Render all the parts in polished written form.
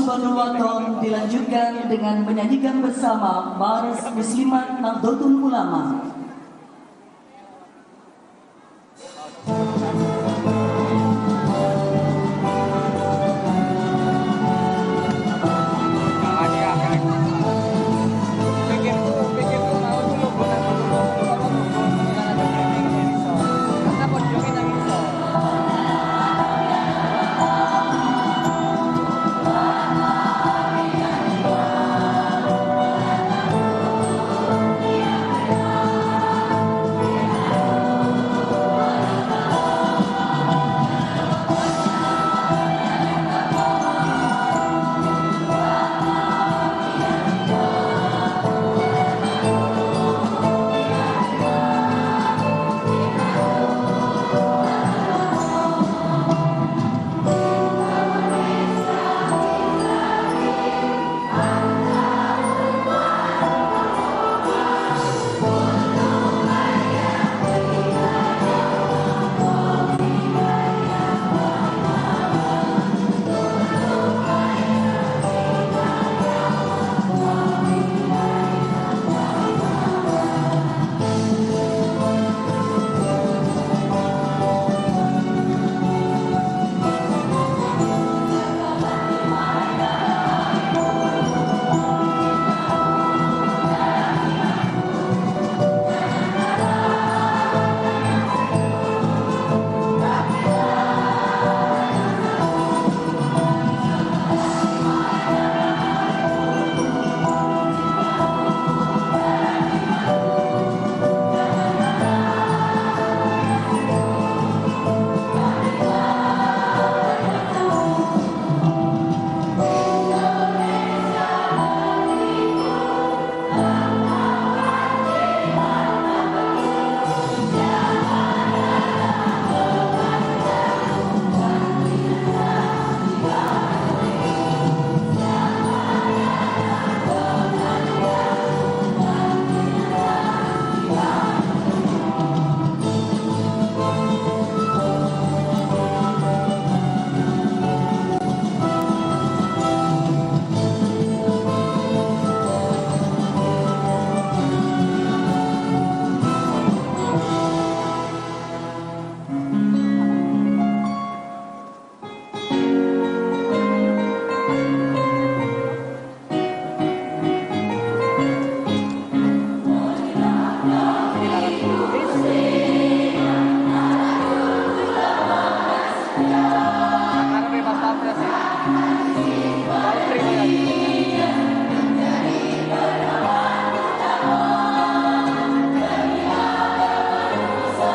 Khutbatul Waton dilanjutkan dengan menyanyikan bersama Baris Muslimat Nahdlatul Ulama.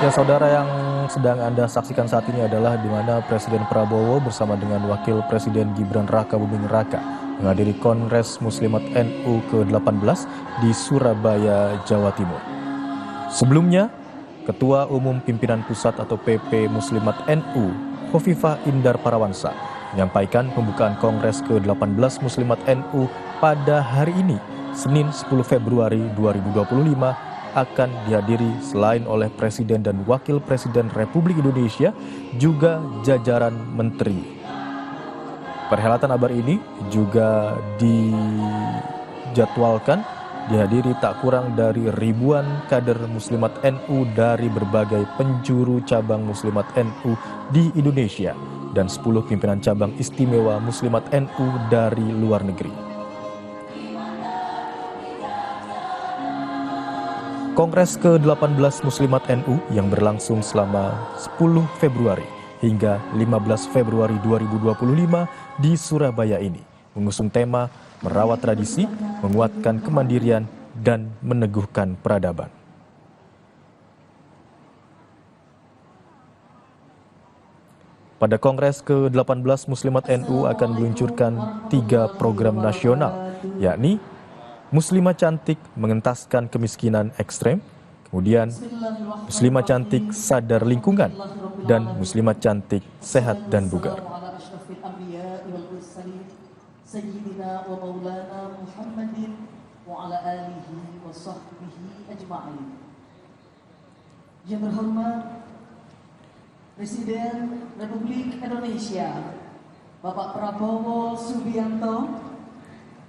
Ya, saudara, yang sedang Anda saksikan saat ini adalah di mana Presiden Prabowo bersama dengan Wakil Presiden Gibran Raka Buming Raka menghadiri Kongres Muslimat NU ke-18 di Surabaya, Jawa Timur. Sebelumnya, Ketua Umum Pimpinan Pusat atau PP Muslimat NU, Khofifah Indar Parawansa, menyampaikan pembukaan Kongres ke-18 Muslimat NU pada hari ini, Senin 10 Februari 2025, akan dihadiri selain oleh Presiden dan Wakil Presiden Republik Indonesia, juga jajaran menteri. Perhelatan akbar ini juga dijadwalkan dihadiri tak kurang dari ribuan kader Muslimat NU dari berbagai penjuru cabang Muslimat NU di Indonesia dan 10 pimpinan cabang istimewa Muslimat NU dari luar negeri. Kongres ke-18 Muslimat NU yang berlangsung selama 10 Februari hingga 15 Februari 2025 di Surabaya ini mengusung tema merawat tradisi, menguatkan kemandirian, dan meneguhkan peradaban. Pada Kongres ke-18 Muslimat NU akan meluncurkan 3 program nasional, yakni Muslimah Cantik mengentaskan kemiskinan ekstrem, kemudian Muslimah Cantik sadar lingkungan, dan Muslimah Cantik sehat dan bugar. Yang terhormat Presiden Republik Indonesia Bapak Prabowo Subianto,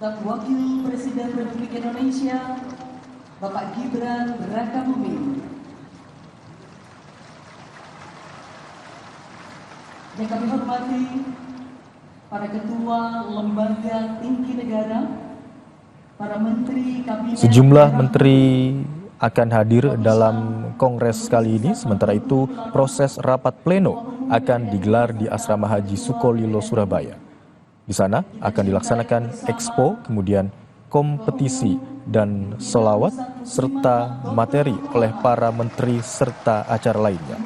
dan Wakil Presiden Republik Indonesia, Bapak Gibran Rakabuming. Yang kami hormati para Ketua Lembaga Tinggi Negara, para Menteri Kabinet. Sejumlah menteri akan hadir dalam kongres kali ini. Sementara itu, proses rapat pleno akan digelar di Asrama Haji Sukolilo, Surabaya. Di sana akan dilaksanakan expo, kemudian kompetisi dan selawat, serta materi oleh para menteri serta acara lainnya.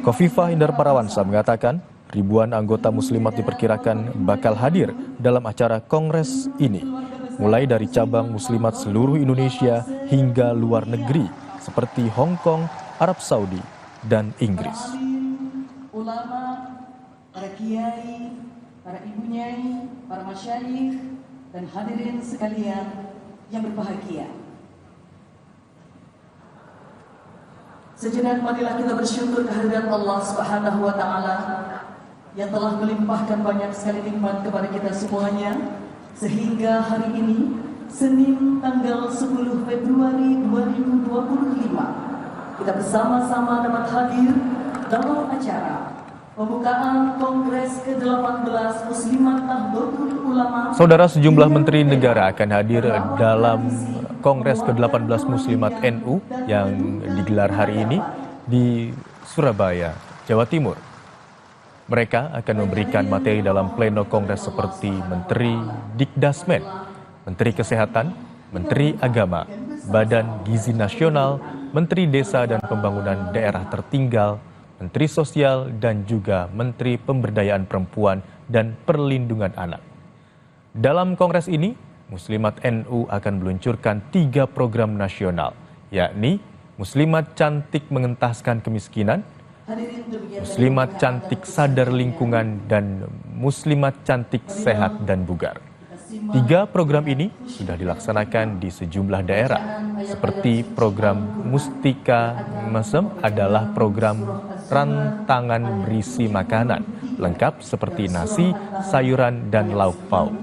Khofifah Indar Parawansa mengatakan ribuan anggota muslimat diperkirakan bakal hadir dalam acara kongres ini, mulai dari cabang muslimat seluruh Indonesia hingga luar negeri seperti Hong Kong, Arab Saudi, dan Inggris. Ulama, para kiai, para ibu nyai, para masyayikh, dan hadirin sekalian yang berbahagia. Sejenak marilah kita bersyukur kehadirat Allah Subhanahu wa Ta'ala yang telah melimpahkan banyak sekali nikmat kepada kita semuanya, sehingga hari ini Senin tanggal 10 Februari 2025 kita bersama-sama dapat hadir dalam acara pembukaan Kongres ke-18 Muslimat Nahdlatul Ulama. Saudara, sejumlah menteri negara akan hadir dalam Kongres ke-18 Muslimat NU yang digelar hari ini di Surabaya, Jawa Timur. Mereka akan memberikan materi dalam pleno kongres seperti Menteri Dikdasmen, Menteri Kesehatan, Menteri Agama, Badan Gizi Nasional, Menteri Desa dan Pembangunan Daerah Tertinggal, Menteri Sosial, dan juga Menteri Pemberdayaan Perempuan dan Perlindungan Anak. Dalam kongres ini, Muslimat NU akan meluncurkan 3 program nasional, yakni Muslimat Cantik Mengentaskan Kemiskinan, Muslimat Cantik Sadar Lingkungan, dan Muslimat Cantik Sehat dan Bugar. 3 program ini sudah dilaksanakan di sejumlah daerah, seperti program Mustika Mesem adalah program rantangan berisi makanan, lengkap seperti nasi, sayuran, dan lauk pauk.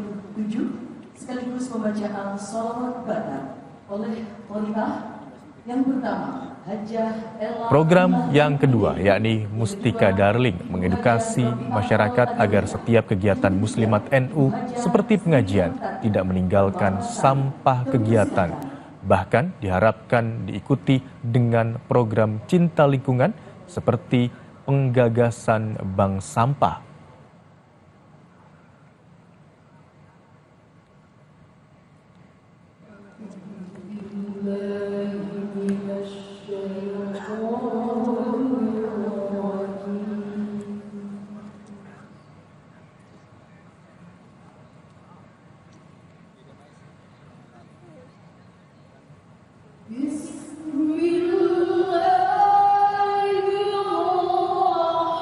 Sekaligus pembacaan sholawat badan oleh wanita yang pertama, Hajah Ella. Program yang kedua yakni Mustika Darling, mengedukasi masyarakat agar setiap kegiatan Muslimat NU seperti pengajian tidak meninggalkan sampah kegiatan. Bahkan diharapkan diikuti dengan program cinta lingkungan seperti penggagasan bank sampah.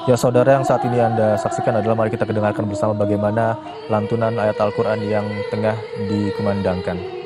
Ya saudara, yang saat ini Anda saksikan adalah, mari kita dengarkan bersama bagaimana lantunan ayat Al-Quran yang tengah dikumandangkan.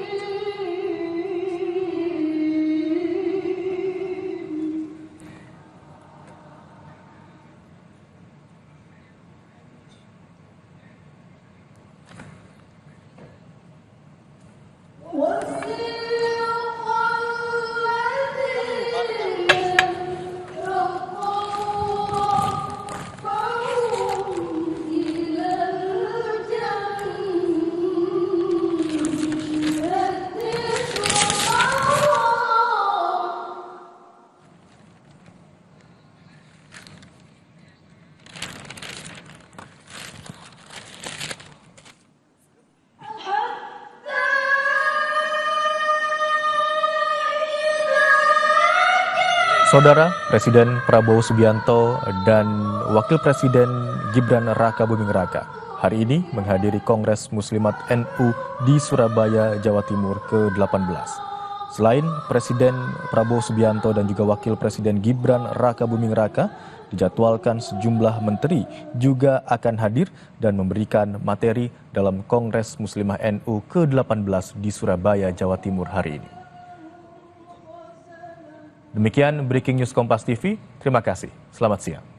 Saudara, Presiden Prabowo Subianto dan Wakil Presiden Gibran Rakabuming Raka hari ini menghadiri Kongres Muslimat NU di Surabaya, Jawa Timur ke-18. Selain Presiden Prabowo Subianto dan juga Wakil Presiden Gibran Rakabuming Raka, dijadwalkan sejumlah menteri juga akan hadir dan memberikan materi dalam Kongres Muslimah NU ke-18 di Surabaya, Jawa Timur hari ini. Demikian Breaking News Kompas TV, terima kasih, selamat siang.